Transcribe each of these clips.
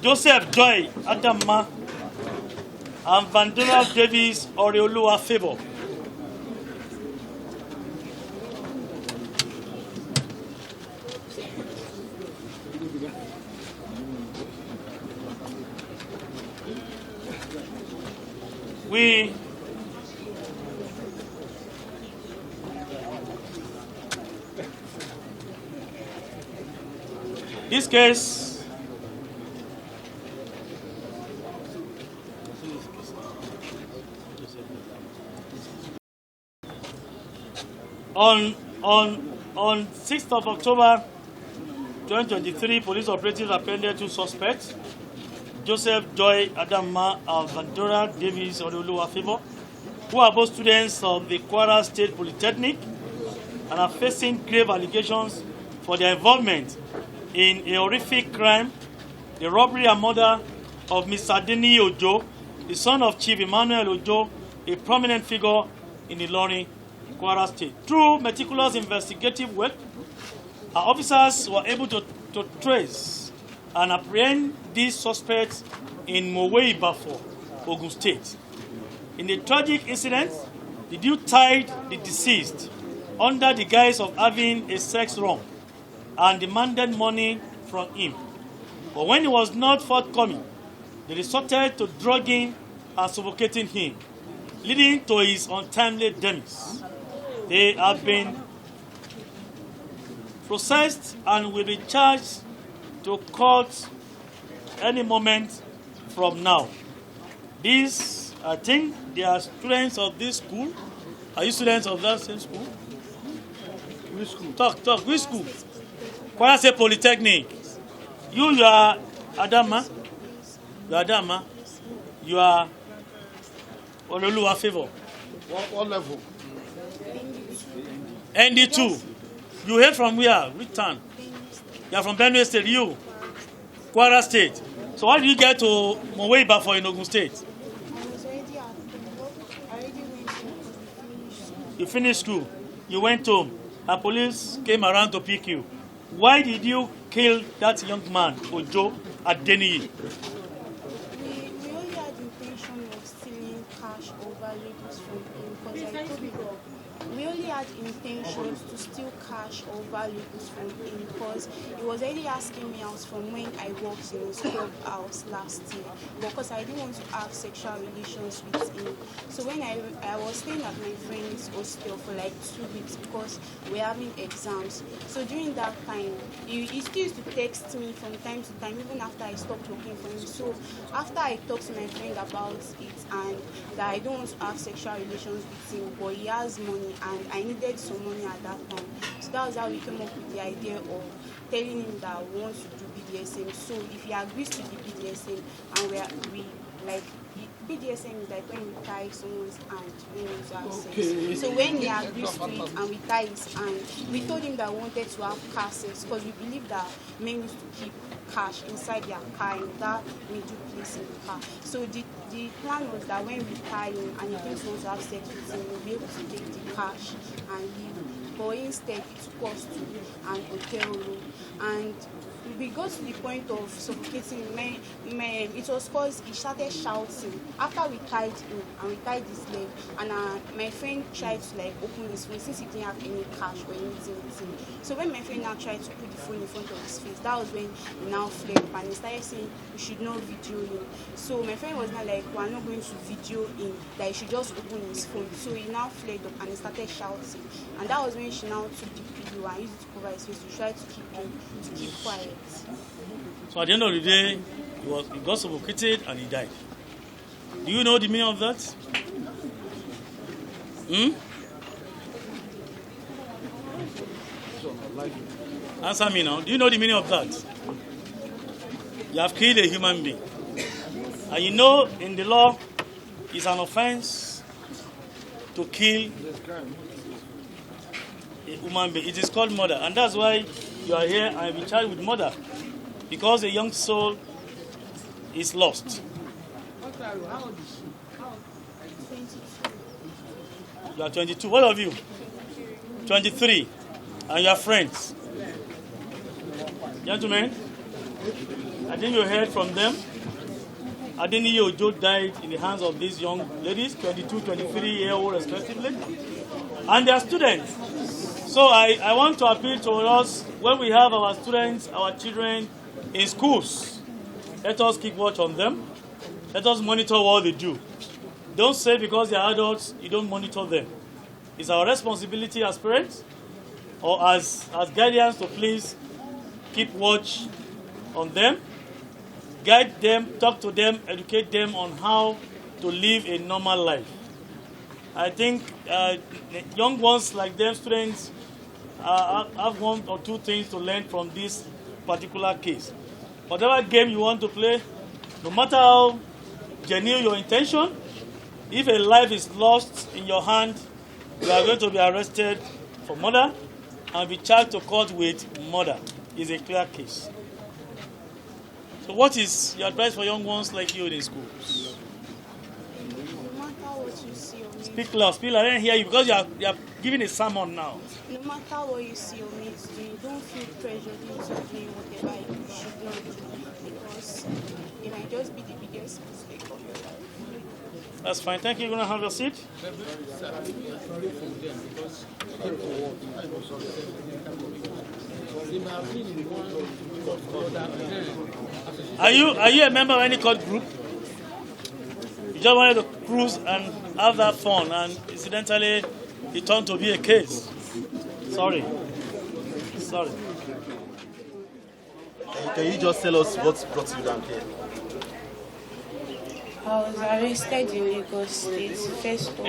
Joseph Joy Adama and Vandora Davis Oreoluwa Favour. This case on 6th of October 2023, police operatives apprehended 2 suspects, Joseph Joy Adama and Vandora Davis Oreoluwa Favour, who are both students of the Kwara State Polytechnic and are facing grave allegations for their involvement in a horrific crime, the robbery and murder of Mr. Adeniyi Ojo, the son of Chief Emmanuel Ojo, a prominent figure in Ilorin, Kwara State. Through meticulous investigative work, our officers were able to trace and apprehend these suspects in Mowe-Ibafo, Ogun State. In the tragic incident, the dude tied the deceased under the guise of having a sex wrong and demanded money from him. But when he was not forthcoming, they resorted to drugging and suffocating him, leading to his untimely demise. They have been processed and will be charged to court any moment from now. These, I think, they are students of this school. Are you students of that same school? Which school? Talk. Which school? Kwara State Polytechnic. You are Adama. You are Adama. You are Oreoluwa Favour. What level? ND2. You hail from where? Which town? You are from Benue State. You? Kwara State. So how did you get to Mowe-Ibafo in Ogun State? You finished school. You went home. And police came around to pick you. Why did you kill that young man, Ojo Adeniyi? We only had the intention of stealing cash or valuables from him because I told you we only had intentions to steal cash or valuables from him because he was already asking me out from when I worked in his clubhouse last year because I didn't want to have sexual relations with him. So when I was staying at my friend's hostel for like 2 weeks because we're having exams. So during that time, he still used to text me from time to time even after I stopped working for him. So after I talked to my friend about it and that I don't want to have sexual relations with him, but he has money and I needed some money at that time. So that was how we came up with the idea of telling him that we want to do BDSM. So if he agrees to the BDSM and we like BDSM is like when we tie someone's hand when we have sex. So when he agrees to it and we tie his hand, we told him that we wanted to have car sex because we believe that men used to keep cash inside their car in that middle place in the car. So the plan was that when we tie him and he thinks he wants to have sex with him, we'll be able to take the cash and leave. But instead, it took us to an hotel room and we got to the point of suffocating him. It was because he started shouting after we tied him and we tied his leg and my friend tried to like open his phone since he didn't have any cash or anything with him. So when my friend now tried to put the phone in front of his face, that was when he now fled up and he started saying we should not video him. So my friend was now like, we're not going to video him, that he should just open his phone. So he now fled up and he started shouting, and that was when she now took the pillow and used it to cover his face to try to keep him to keep quiet. So at the end of the day, he got suffocated and he died. Do you know the meaning of that? Answer me now. Do you know the meaning of that? You have killed a human being. And you know in the law, it's an offense to kill a human being. It is called murder. And that's why you are here and have been charged with murder. Because a young soul is lost. You are 22. What of you? 23. And you are friends. Gentlemen, I think you heard from them. Adeniyi Ojo died in the hands of these young ladies, 22, 23-year-old respectively, and they are students. So I want to appeal to us, when we have our students, our children in schools, let us keep watch on them. Let us monitor what they do. Don't say because they are adults, you don't monitor them. It's our responsibility as parents or as guardians to please keep watch on them, guide them, talk to them, educate them on how to live a normal life. I think young ones like them, students, have one or two things to learn from this particular case. Whatever game you want to play, no matter how genuine your intention, if a life is lost in your hand, you are going to be arrested for murder and be charged to court with murder. It's a clear case. So what is your advice for young ones like you in schools? No matter what you see or meet, Speak loud, speak loud. I didn't hear you because you are giving a sermon now. no matter what you see or meet doing, don't feel pressured into doing whatever you should not do, because it might just be the biggest mistake of your life. That's fine. Thank you. You're going to have your seat. Are you a member of any court group? You just wanted to cruise and have that fun, and incidentally, it turned to be a case. Sorry. Can you just tell us what brought you down here? I was arrested in Lagos State, first of all,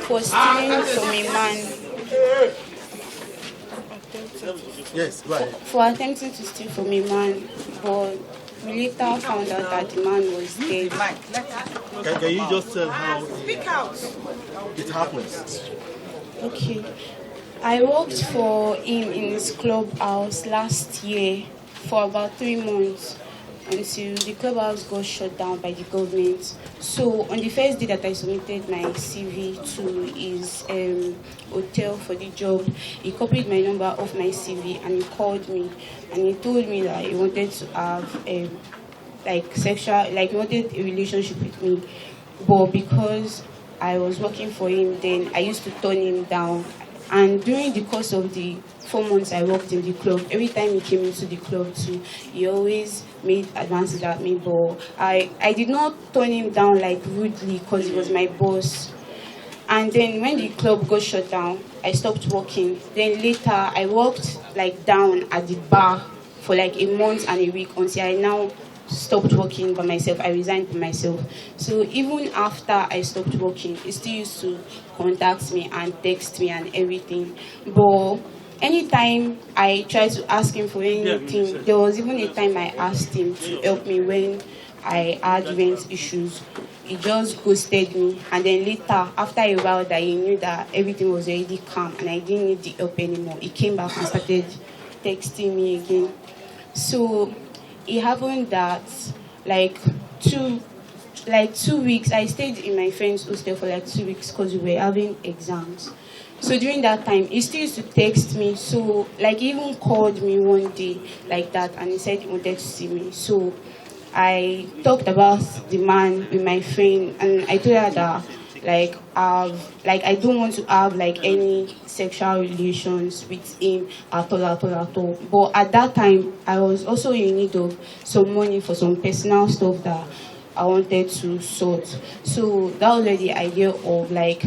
for stealing from a man. Yes, right. For attempting to steal from a man, but we later found out that the man was dead. Can you just tell how it happened? Okay. I worked for him in his clubhouse last year for about 3 months, until the clubhouse got shut down by the government. So on the first day that I submitted my CV to his hotel for the job, he copied my number off my CV and he called me and he told me that he wanted to have he wanted a relationship with me. But because I was working for him then, I used to turn him down. And during the course of the 4 months I worked in the club, every time he came into the club too, he always made advances at me. But I did not turn him down like rudely because he was my boss. And then when the club got shut down, I stopped working. Then later I worked like down at the bar for like a month and a week until I now stopped working by myself. I resigned by myself. So even after I stopped working, he still used to contact me and text me and everything. But anytime I tried to ask him for anything, there was even a time I asked him to help me when I had rent issues. He just ghosted me, and then later, after a while that he knew that everything was already calm and I didn't need the help anymore, he came back and started texting me again. So it happened that like 2 weeks, I stayed in my friend's hostel for like 2 weeks because we were having exams. So during that time, he still used to text me. So like he even called me one day like that and he said he wanted to see me. So I talked about the man with my friend and I told her that I don't want to have like any sexual relations with him at all. But at that time, I was also in need of some money for some personal stuff that I wanted to sort. So that was where the idea of like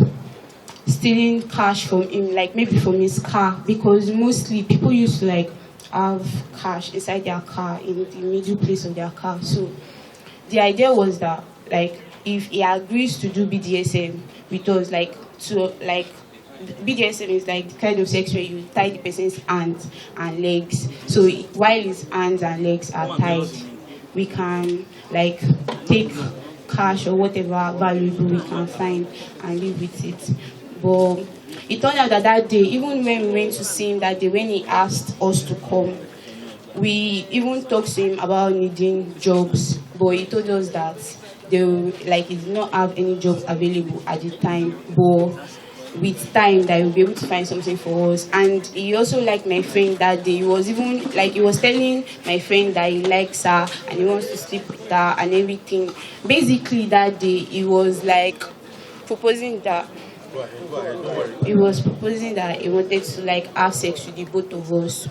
stealing cash from him, like maybe from his car, because mostly people used to like have cash inside their car, in the middle place of their car. So the idea was that like if he agrees to do BDSM with us, BDSM is like the kind of sex where you tie the person's hands and legs. So while his hands and legs are tied, we can like take cash or whatever valuable we can find and live with it. But it turned out that day, even when we went to see him that day, when he asked us to come, we even talked to him about needing jobs, but he told us that he did not have any jobs available at the time. But with time that he will be able to find something for us. And he also liked my friend that day. He was even like, he was telling my friend that he likes her and he wants to sleep with her and everything. Basically that day he was like proposing that he wanted to like have sex with the both of us.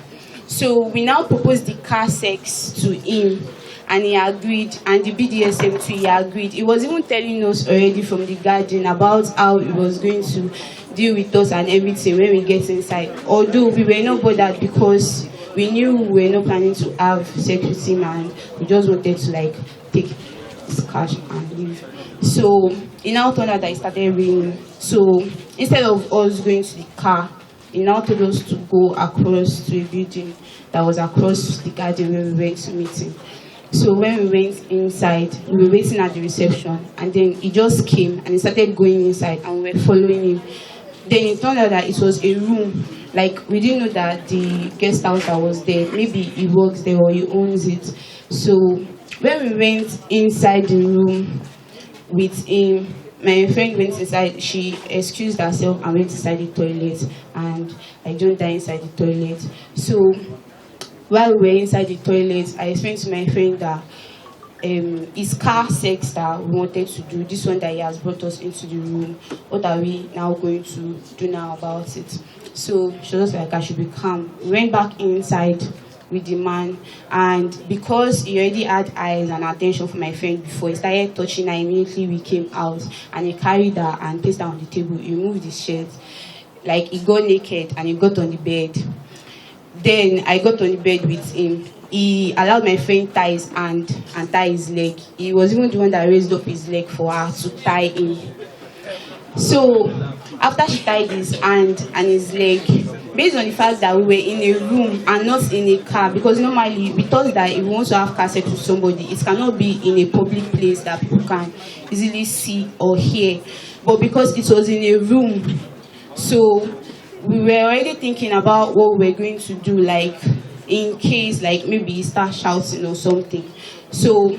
So we now proposed the car sex to him, and he agreed, and the BDSM too, he agreed. He was even telling us already from the garden about how he was going to deal with us and everything when we get inside. Although we were not bothered because we knew we were not planning to have sex with him, and we just wanted to like take his cash and leave. So it now turned out that it started raining. So instead of us going to the car, he now told us to go across to a building that was across the garden where we went to meet him. So when we went inside, we were waiting at the reception, and then he just came and he started going inside, and we were following him. Then it turned out that it was a room. Like, we didn't know that the guest house that was there, maybe he works there or he owns it. So when we went inside the room with him, my friend went inside. She excused herself and went inside the toilet, and I joined her inside the toilet. So while we were inside the toilet, I explained to my friend that his car sex that we wanted to do, this one that he has brought us into the room, what are we now going to do now about it? So she was like, I should be calm. We went back inside with the man, and because he already had eyes and attention for my friend before, he started touching her. Immediately we came out, and he carried her and placed her on the table. He removed his shirt, like he got naked, and he got on the bed. Then I got on the bed with him. He allowed my friend tie his hand and tie his leg. He was even the one that raised up his leg for her to tie him. So after she tied his hand and his leg, based on the fact that we were in a room and not in a car, because normally we thought that if we want to have car sex with somebody, it cannot be in a public place that people can easily see or hear. But because it was in a room, so we were already thinking about what we were going to do, like in case, like maybe he starts shouting or something. So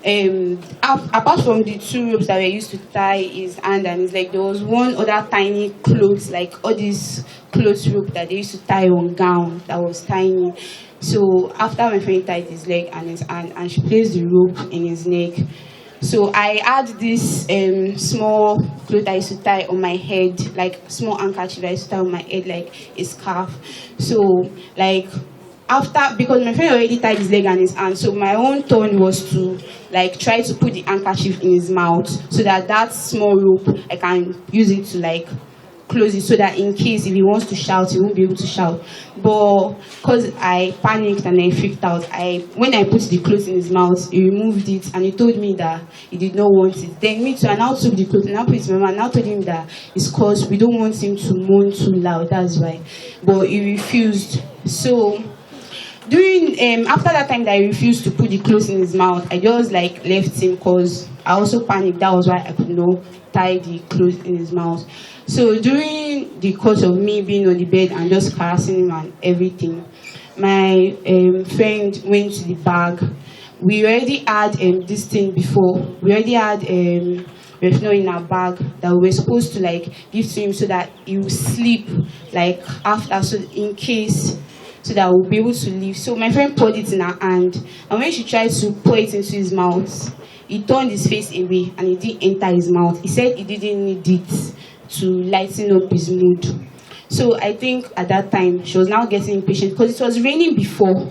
apart from the two ropes that were used to tie his hand and his leg, there was one other tiny clothes, like all these clothes rope that they used to tie on gown that was tiny. So after my friend tied his leg and his hand, and she placed the rope in his neck, so I had this small cloth I used to tie on my head, like small handkerchief I used to tie on my head, like a scarf. So like after, because my friend already tied his leg and his hand, so my own turn was to like try to put the handkerchief in his mouth so that that small rope, I can use it to like close it so that in case if he wants to shout, he won't be able to shout. But because I panicked and I freaked out, when I put the clothes in his mouth, he removed it and he told me that he did not want it. Then me too, I now took the clothes and I put it in my mouth and I told him that it's because we don't want him to moan too loud, that's why. But he refused. So during after that time that I refused to put the clothes in his mouth, I just like left him because I also panicked. That was why I could not tie the clothes in his mouth. So during the course of me being on the bed and just harassing him and everything, my friend went to the bag. We already had this thing before. We already had retinol in our bag that we were supposed to like give to him so that he will sleep like after, so in case, so that we'll be able to leave. So my friend poured it in her hand, and when she tried to pour it into his mouth, he turned his face away and it didn't enter his mouth. He said he didn't need it to lighten up his mood. So I think at that time she was now getting impatient because it was raining before,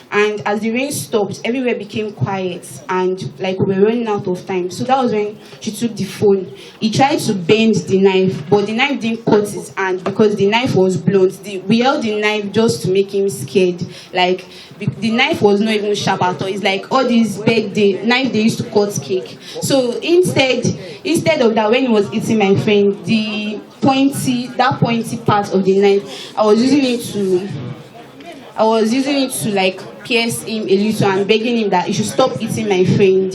and as the rain stopped, everywhere became quiet and like we were running out of time. So that was when she took the phone. He tried to bend the knife, but the knife didn't cut his hand because the knife was blunt. We held the knife just to make him scared. Like the knife was not even sharp at all. It's like all these birthday knife they used to cut cake. So instead of that, when he was eating my friend, that pointy part of the knife, I was using it to like pierce him a little and begging him that he should stop eating my friend.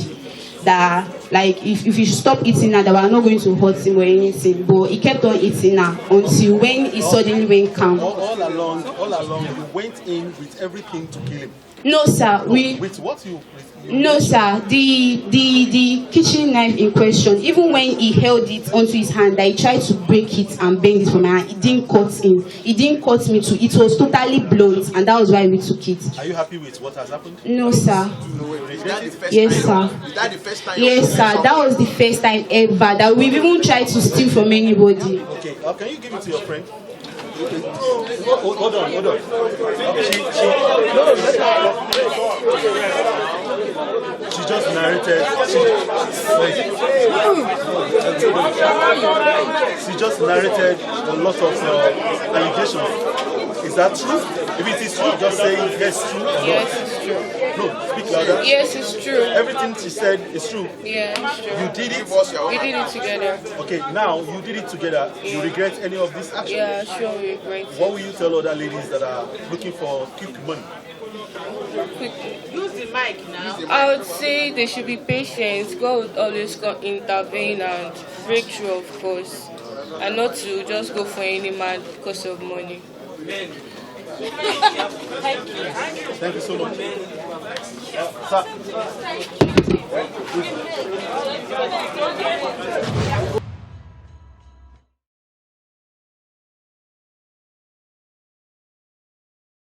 That like if he should stop eating her, that we're not going to hurt him or anything. But he kept on eating her until when he suddenly went calm. All along, you went in with everything to kill him. No, sir. With what you No, sir. The kitchen knife in question, even when he held it onto his hand, I tried to break it and bend it from my hand. It didn't cut him. It didn't cut me too. It was totally blunt, and that was why we took it. Are you happy with what has happened? No, sir. Yes, sir. Is that the first time? Yes, sir. That was the first time ever that we've even tried to steal from anybody. Okay. Can you give it to your friend? Hold on. She just narrated. She just narrated a lot of allegations. Is that true? If it is true, just say yes, true. Yes, it's true. No, speak louder. Yes, it's true. Everything she said is true. Yeah, it's true. You did it. We did it together. Okay, now you did it together. You regret any of this action? Yeah, sure, we regret it. What will you tell other ladies that are looking for quick money? Use the mic now. I would say they should be patient. God would always intervene and break through, of course, and not to just go for any man because of money. Thank you so much. Sir.